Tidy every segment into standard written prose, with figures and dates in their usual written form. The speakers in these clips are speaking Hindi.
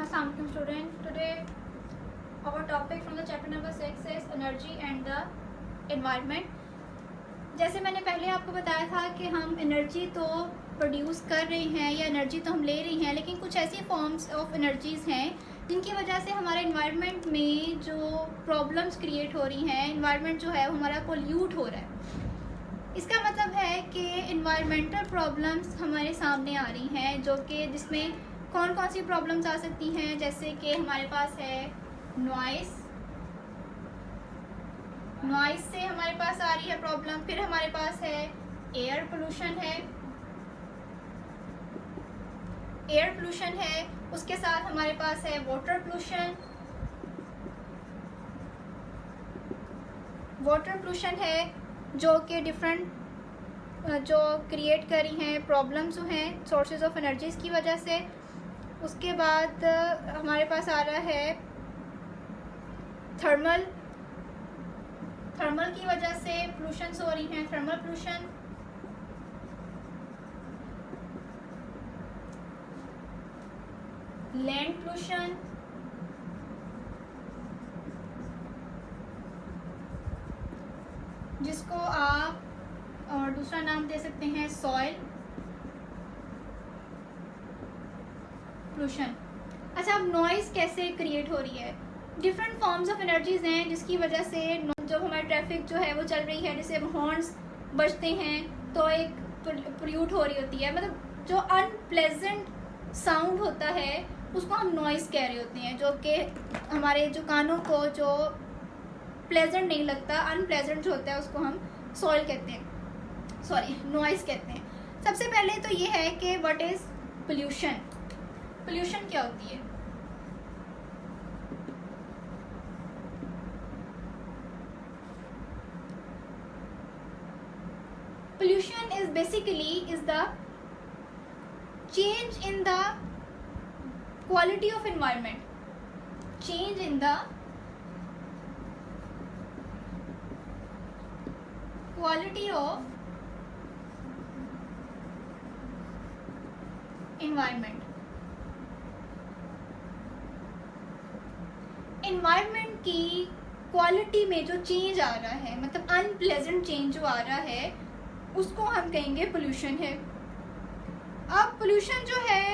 Assalamualaikum student. Today our topic from the chapter number 6 is energy and the environment. जैसे मैंने पहले आपको बताया था कि हम एनर्जी तो प्रोड्यूस कर रहे हैं या एनर्जी तो हम ले रहे हैं, लेकिन कुछ ऐसी फॉर्म्स ऑफ एनर्जीज़ हैं जिनकी वजह से हमारे इन्वायरमेंट में जो प्रॉब्लम्स क्रिएट हो रही हैं, इन्वायरमेंट जो है वो हमारा पोल्यूट हो रहा है। इसका मतलब है कि इन्वायरमेंटल प्रॉब्लम्स हमारे सामने आ रही हैं, जो कि जिसमें कौन कौन सी प्रॉब्लम्स आ सकती हैं, जैसे कि हमारे पास है नॉइस से हमारे पास आ रही है प्रॉब्लम। फिर हमारे पास है एयर पोल्यूशन है, उसके साथ हमारे पास है वाटर पोल्यूशन है, जो कि डिफरेंट जो क्रिएट करी हैं प्रॉब्लम्स जो हैं सोर्सेज ऑफ एनर्जीज की वजह से। उसके बाद हमारे पास आ रहा है थर्मल की वजह से पोल्यूशंस हो रही हैं, थर्मल पोल्यूशन। लैंड पोल्यूशन, जिसको आप और दूसरा नाम दे सकते हैं सॉइल पोल्यूशन। अच्छा, अब नॉइज़ कैसे क्रिएट हो रही है? डिफरेंट फॉर्म्स ऑफ एनर्जीज हैं जिसकी वजह से जब हमारी ट्रैफिक जो है वो चल रही है, जैसे हॉर्न्स बजते हैं तो एक पोल्यूट हो रही होती है, मतलब जो अनप्लेजेंट साउंड होता है उसको हम नॉइज़ कह रहे होते हैं, जो कि हमारे जो कानों को जो प्लेजेंट नहीं लगता, अनप्लेजेंट जो होता है उसको हम नॉइज़ कहते हैं। सबसे पहले तो ये है कि व्हाट इज़ पोल्यूशन क्या होती है? Pollution is basically the change in the quality of environment. Change in the quality of environment. Environment की क्वालिटी में जो चेंज आ रहा है, मतलब अनप्लेजेंट चेंज जो आ रहा है, उसको हम कहेंगे पोल्यूशन है। अब पोल्यूशन जो है,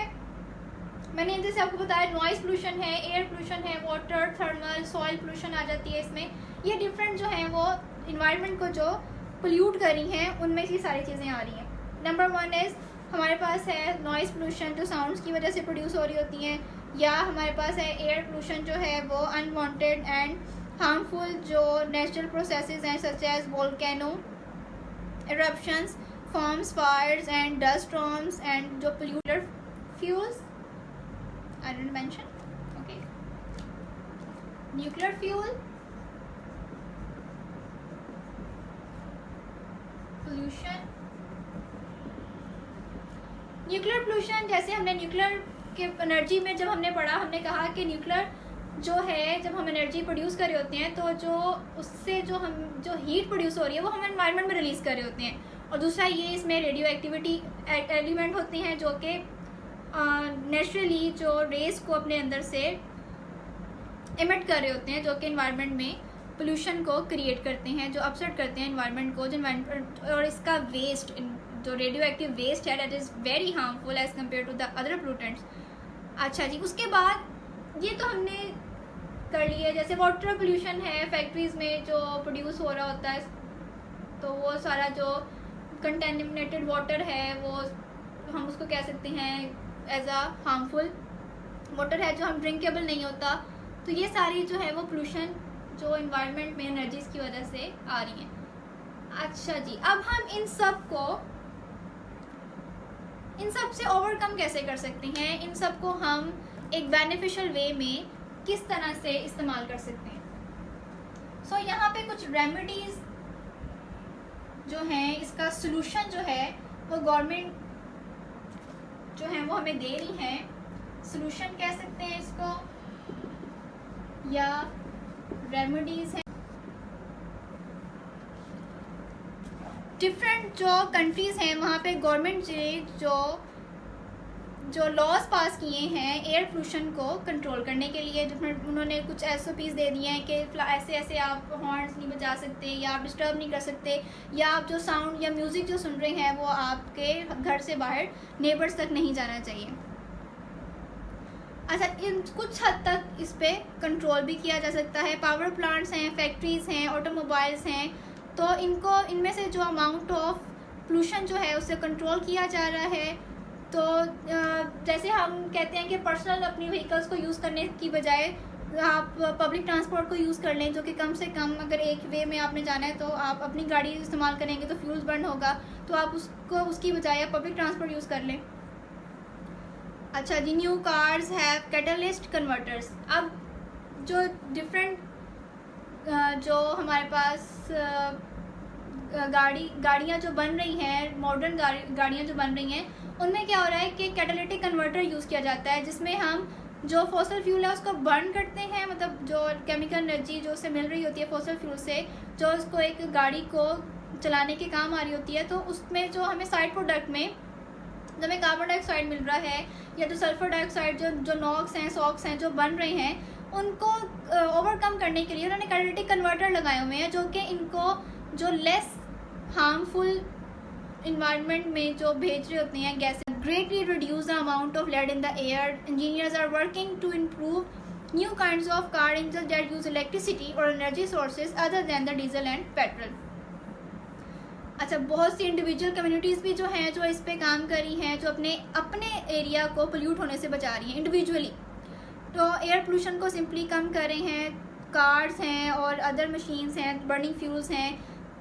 मैंने जैसे आपको बताया नॉइज पोल्यूशन है, एयर पोल्यूशन है, वाटर, थर्मल, सॉइल पोल्यूशन आ जाती है इसमें। ये डिफरेंट जो है वो इन्वायरमेंट को जो पोल्यूट कर रही हैं उनमें से सारी चीज़ें आ रही हैं। नंबर 1 इज़ हमारे पास है नॉइज़ पोल्यूशन, जो साउंड्स की वजह से प्रोड्यूस हो रही होती हैं, या हमारे पास है एयर पोल्यूशन जो है वो अनवांटेड एंड हार्मफुल जो नेचुरल प्रोसेसेस हैं, such as volcano eruptions, forms fires and dust storms, and जो polluter fuels I didn't mention, okay, nuclear fuel pollution, nuclear pollution. जैसे हमने न्यूक्लियर के एनर्जी में जब हमने पढ़ा, हमने कहा कि न्यूक्लियर जो है जब हम एनर्जी प्रोड्यूस कर रहे होते हैं तो जो उससे जो हीट प्रोड्यूस हो रही है वो हम एनवायरनमेंट में रिलीज़ कर रहे होते हैं। और दूसरा ये इसमें रेडियो एक्टिविटी एलिमेंट होते हैं जो कि नेचुरली जो रेस को अपने अंदर से इमिट कर रहे होते हैं, जो कि एनवायरनमेंट में पोल्यूशन को क्रिएट करते हैं, जो अपसेट करते हैं एनवायरनमेंट को। और इसका वेस्ट, जो रेडियो एक्टिव वेस्ट है, that is very harmful as compare to the other pollutants. अच्छा जी, उसके बाद ये तो हमने कर लिए। जैसे वाटर पोल्यूशन है, फैक्ट्रीज़ में जो प्रोड्यूस हो रहा होता है, तो वो सारा जो कंटेमिनेटेड वाटर है वो हम उसको कह सकते हैं एज अ हार्मफुल वाटर है, जो हम ड्रिंकेबल नहीं होता। तो ये सारी जो है वो पोल्यूशन जो इन्वायरमेंट में एनर्जीज की वजह से आ रही हैं। अच्छा जी, अब हम इन सब से ओवरकम कैसे कर सकते हैं? इन सब को हम एक बेनिफिशियल वे में किस तरह से इस्तेमाल कर सकते हैं? सो यहाँ पे कुछ रेमेडीज जो हैं, इसका सलूशन जो है वो गवर्नमेंट जो है वो हमें दे रही है। सलूशन कह सकते हैं इसको, या रेमेडीज हैं। डिफरेंट जो कंट्रीज़ हैं वहाँ पे गवर्नमेंट जो जो लॉज पास किए हैं एयर पोल्यूशन को कंट्रोल करने के लिए, जिसमें उन्होंने कुछ SOPs दे दिए हैं कि ऐसे ऐसे आप हॉर्न्स नहीं बजा सकते, या आप डिस्टर्ब नहीं कर सकते, या आप जो साउंड या म्यूज़िक जो सुन रहे हैं वो आपके घर से बाहर नेबर्स तक नहीं जाना चाहिए। अच्छा, इन कुछ हद तक इस पर कंट्रोल भी किया जा सकता है। पावर प्लांट्स हैं, फैक्ट्रीज़ हैं, ऑटोमोबाइल्स हैं, तो इनमें से जो अमाउंट ऑफ पोल्यूशन जो है उससे कंट्रोल किया जा रहा है। तो जैसे हम कहते हैं कि पर्सनल अपनी व्हीकल्स को यूज़ करने की बजाय आप पब्लिक ट्रांसपोर्ट को यूज़ कर लें, जो कि कम से कम, अगर एक वे में आपने जाना है तो आप अपनी गाड़ी इस्तेमाल करेंगे तो फ्यूल्स बर्न होगा, तो आप उसकी बजाय आप पब्लिक ट्रांसपोर्ट यूज़ कर लें। अच्छा जी, new cars have catalyst converters. अब जो डिफरेंट जो हमारे पास गाड़ियाँ जो बन रही हैं, मॉडर्न गाड़ियाँ जो बन रही हैं, उनमें क्या हो रहा है कि कैटालिटिक कन्वर्टर यूज़ किया जाता है, जिसमें हम जो फॉसल फ्यूल है उसको बर्न करते हैं, मतलब जो केमिकल एनर्जी जो उससे मिल रही होती है फॉसल फ्यूल से, जो उसको एक गाड़ी को चलाने के काम आ रही होती है, तो उसमें जो हमें साइड प्रोडक्ट में जो हमें कार्बन डाइऑक्साइड मिल रहा है, या जो सल्फर डाइऑक्साइड जो नॉक्स हैं, सॉक्स हैं जो बन रहे हैं, उनको ओवरकम करने के लिए उन्होंने कैटालिटिक कन्वर्टर लगाए हुए हैं, जो कि इनको जो लेस हार्मफुल इन्वायरमेंट में जो भेज रहे होते हैं gases, greatly reduce the amount of lead in the air. Engineers are working to improve new kinds of car engines that use electricity or energy sources other than the diesel and petrol. अच्छा, बहुत सी इंडिविजुअल कम्युनिटीज़ भी जो हैं जो इस पे काम कर रही हैं, जो अपने एरिया को पोल्यूट होने से बचा रही हैं इंडिविजुअली। तो एयर पोल्यूशन को सिंपली कम कर रहे हैं, कार्स हैं और अदर मशीन्स हैं, बर्निंग फ्यूल्स हैं।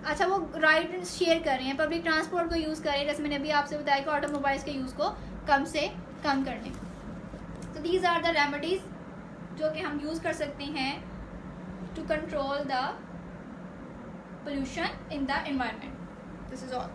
अच्छा, वो राइड शेयर कर रहे हैं, पब्लिक ट्रांसपोर्ट को यूज़ कर रहे हैं, जैसे मैंने अभी आपसे बताया कि ऑटोमोबाइल्स के यूज़ को कम से कम करने। तो दीज आर द रेमेडीज़ जो कि हम यूज़ कर सकते हैं to control the pollution in the environment. This is all.